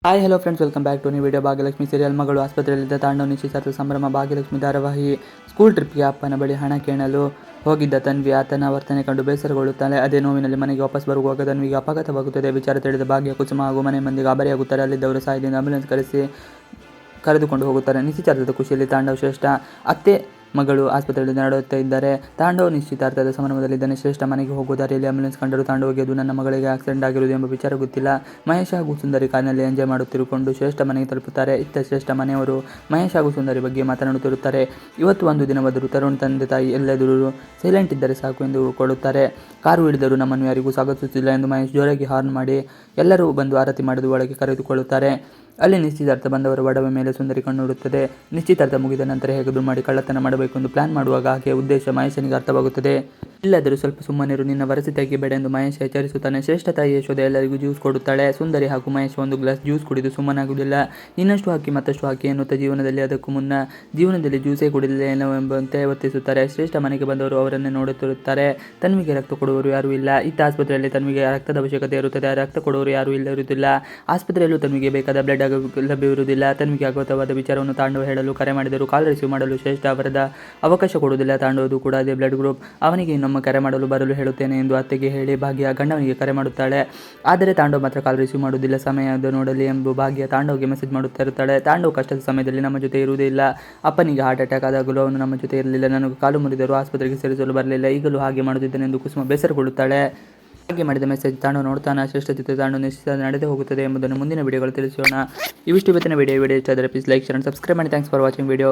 Hi hello friends, welcome back to new video. Bhagyalakshmi serial ಮಗಳು ಆಸ್ಪತ್ರೆಯಲ್ಲಿದ್ದ ತಾಂಡವ ನಿಶ್ಚಿತಾರ್ಥ ಸಂಭ್ರಮ. ಭಾಗ್ಯಲಕ್ಷ್ಮಿ ಧಾರಾವಾಹಿ ಸ್ಕೂಲ್ ಟ್ರಿಪ್ಗೆ ಅಪ್ಪನ ಬಳಿ ಹಣ ಕೇಳಲು ಹೋಗಿದ್ದ ತನ್ವಿ ಆತನ ವರ್ತನೆ ಕಂಡು ಬೇಸರಗೊಳ್ಳುತ್ತಾಳೆ. ಅದೇ ನೋವಿನಲ್ಲಿ ಮನೆಗೆ ವಾಪಸ್ ಬರುವಾಗ ತನ್ವಿಗೆ ಅಪಘಾತವಾಗುತ್ತದೆ. ವಿಚಾರ ತಿಳಿದ ಭಾಗ್ಯ, ಕುಸುಮ ಹಾಗೂ ಮನೆ ಮಂದಿ ಗಾಬರಿಯಾಗುತ್ತಾರೆ. ಅಲ್ಲಿದ್ದವರು ಸಹಾಯದಿಂದ ಆಂಬ್ಯುಲೆನ್ಸ್ ಕರೆದುಕೊಂಡು ಹೋಗುತ್ತಾರೆ. ನಿಶ್ಚಿತಾರ್ಥದ ಖುಷಿಯಲ್ಲಿ ತಾಂಡವ್ ಶ್ರೇಷ್ಠ ಅತ್ತೆ ಮಗಳು ಆಸ್ಪತ್ರೆಯಲ್ಲಿ ನಡೆಯುತ್ತಾ ಇದ್ದಾರೆ. ತಾಂಡವ್ ನಿಶ್ಚಿತಾರ್ಥದ ಸಂಭ್ರಮದಲ್ಲಿದ್ದಾನೆ. ಶ್ರೇಷ್ಠ ಮನೆಗೆ ಹೋಗುವ ದಾರಿಯಲ್ಲಿ ಆಂಬ್ಯುಲೆನ್ಸ್ ಕಂಡರು. ತಾಂಡವ್ಗೆ ಅದು ನನ್ನ ಮಗಳಿಗೆ ಆಕ್ಸಿಡೆಂಟ್ ಆಗಿರುವುದು ಎಂಬ ವಿಚಾರ ಗೊತ್ತಿಲ್ಲ. ಮಹೇಶ್ ಹಾಗೂ ಸುಂದರಿ ಕಾರಿನಲ್ಲಿ ಎಂಜಾಯ್ ಮಾಡುತ್ತಿರುಕೊಂಡು ಶ್ರೇಷ್ಠ ಮನೆಗೆ ತಲುಪುತ್ತಾರೆ. ಇತ್ತ ಶ್ರೇಷ್ಠ ಮನೆಯವರು ಮಹೇಶ್ ಹಾಗೂ ಸುಂದರಿ ಬಗ್ಗೆ ಮಾತನಾಡುತ್ತಿರುತ್ತಾರೆ. ಇವತ್ತು ಒಂದು ದಿನವಾದರೂ ತರುಣ್ ತಂದೆ ತಾಯಿ ಎಲ್ಲೆದುರು ಸೈಲೆಂಟ್ ಇದ್ದರೆ ಸಾಕು ಎಂದು ಕೊಡುತ್ತಾರೆ. ಕಾರು ಹಿಡಿದರೂ ನಮ್ಮನ್ನು ಯಾರಿಗೂ ಸ್ವಾಗತಿಸುತ್ತಿಲ್ಲ ಎಂದು ಮಹೇಶ್ ಜೋರಾಗಿ ಹಾರ್ನ್ ಮಾಡಿ ಎಲ್ಲರೂ ಬಂದು ಆರತಿ ಮಾಡಲು ಒಳಗೆ ಕರೆದುಕೊಳ್ಳುತ್ತಾರೆ. ಅಲ್ಲಿ ನಿಶ್ಚಿತಾರ್ಥ ಬಂದವರ ಒಡವೆ ಮೇಲೆ ಸುಂದರಿ ಕಣ್ಣುಡುತ್ತದೆ. ನಿಶ್ಚಿತಾರ್ಥ ಮುಗಿದ ನಂತರ ಹೇಗಾದರೂ ಮಾಡಿ ಕಳ್ಳತನ ಮಾಡಬೇಕು ಎಂದು ಪ್ಲಾನ್ ಮಾಡುವಾಗ ಆಕೆಯ ಉದ್ದೇಶ ಮಹೇಶನಿಗೆ ಅರ್ಥವಾಗುತ್ತದೆ. ಇಲ್ಲಾದರೂ ಸ್ವಲ್ಪ ಸುಮ್ಮನಿರು, ನಿನ್ನ ವರಸೆ ತೆಗೆಯಬೇಡ ಎಂದು ಮಹೇಶ್ ಎಚ್ಚರಿಸುತ್ತಾನೆ. ಶ್ರೇಷ್ಠ ತಾಯಿ ಯಶೋಧ ಎಲ್ಲರಿಗೂ ಜ್ಯೂಸ್ ಕೊಡುತ್ತಾಳೆ. ಸುಂದರಿ ಹಾಗೂ ಮಹೇಶ್ ಒಂದು ಗ್ಲಾಸ್ ಜ್ಯೂಸ್ ಕುಡಿದು ಸುಮ್ಮನಾಗುವುದಿಲ್ಲ. ಇನ್ನಷ್ಟು ಹಾಕಿ ಮತ್ತಷ್ಟು ಹಾಕಿ ಎನ್ನುತ್ತಾ ಅದಕ್ಕೂ ಮುನ್ನ ಜೀವನದಲ್ಲಿ ಜ್ಯೂಸೇ ಕುಡಿದಿಲ್ಲ ಎಂಬಂತೆ ವರ್ತಿಸುತ್ತಾರೆ. ಶ್ರೇಷ್ಠ ಮನೆಗೆ ಬಂದವರು ಅವರನ್ನೇ ನೋಡುತ್ತಿರುತ್ತಾರೆ. ತನ್ವಿಗೆ ರಕ್ತ ಕೊಡುವವರು ಯಾರೂ ಇಲ್ಲ. ಇತ್ತ ಆಸ್ಪತ್ರೆಯಲ್ಲಿ ತನ್ವಿಗೆ ರಕ್ತದ ಅವಶ್ಯಕತೆ ಇರುತ್ತದೆ. ರಕ್ತ ಕೊಡುವವರು ಯಾರೂ ಇರುವುದಿಲ್ಲ. ಆಸ್ಪತ್ರೆಯಲ್ಲೂ ತನ್ವಿಗೆ ಬೇಕಾದ ಬ್ಲಡ್ ಲಭ್ಯವಿರುವುದಿಲ್ಲ. ತನ್ವಿಗೆ ಅಗತ್ಯವಾದ ವಿಚಾರವನ್ನು ತಾಂಡವ ಹೇಳಲು ಕರೆ ಮಾಡಿದರು. ಕಾಲ್ ರಿಸೀವ್ ಮಾಡಲು ಶ್ರೇಷ್ಠ ಅವರದ ಅವಕಾಶ ಕೊಡುವುದಿಲ್ಲ. ತಾಂಡವದು ಕೂಡ ಅದೇ ಬ್ಲಡ್ ಗ್ರೂಪ್. ಅವನಿಗೆ ಇನ್ನೊಮ್ಮೆ ಕರೆ ಮಾಡಲು ಬರಲು ಹೇಳುತ್ತೇನೆ ಎಂದು ಅತ್ತೆಗೆ ಹೇಳಿ ಭಾಗ್ಯ ಗಂಡವನಿಗೆ ಕರೆ ಮಾಡುತ್ತಾಳೆ. ಆದರೆ ತಾಂಡವ್ ಮಾತ್ರ ಕಾಲ್ ರಿಸೀವ್ ಮಾಡುವುದಿಲ್ಲ. ಸಮಯದ ನೋಡಲಿ ಎಂದು ಭಾಗ್ಯ ತಾಂಡವ್ಗೆ ಮೆಸೇಜ್ ಮಾಡುತ್ತಾ ಇರುತ್ತಾಳೆ. ತಾಂಡವ್ ಕಷ್ಟದ ಸಮಯದಲ್ಲಿ ನಮ್ಮ ಜೊತೆ ಇರುವುದೇ ಇಲ್ಲ. ಅಪ್ಪನಿಗೆ ಹಾರ್ಟ್ ಅಟ್ಯಾಕ್ ಆದಾಗಲೂ ಅವನು ನಮ್ಮ ಜೊತೆ ಇರಲಿಲ್ಲ. ನನಗೆ ಕಾಲು ಮುರಿದರೂ ಆಸ್ಪತ್ರೆಗೆ ಸೇರಿಸಲು ಬರಲಿಲ್ಲ. ಈಗಲೂ ಹಾಗೆ ಮಾಡುತ್ತಿದ್ದೇನೆ ಎಂದು ಕುಸುಮ ಬೇಸರಗೊಳ್ಳುತ್ತಾಳೆ. ಹಾಗೆ ಮಾಡಿದ ಮೆಸೇಜ್ ತಾಂಡವ್ ನೋಡ್ತಾನೆ. ಶ್ರೇಷ್ಠ ಜೊತೆ ತಾಂಡವ್ ನಿಶ್ಚಿತ ನಡೆದೇ ಹೋಗುತ್ತದೆ ಎಂಬುದನ್ನು ಮುಂದಿನ ವಿಡಿಯೋಗಳು ತಿಳಿಸೋಣ. ಇವಿಷ್ಟು ಇವತ್ತಿನ ವಿಡಿಯೋ ಇಷ್ಟ ಆದರೆ please like, share and subscribe ಮಾಡಿ. Thanks for watching video.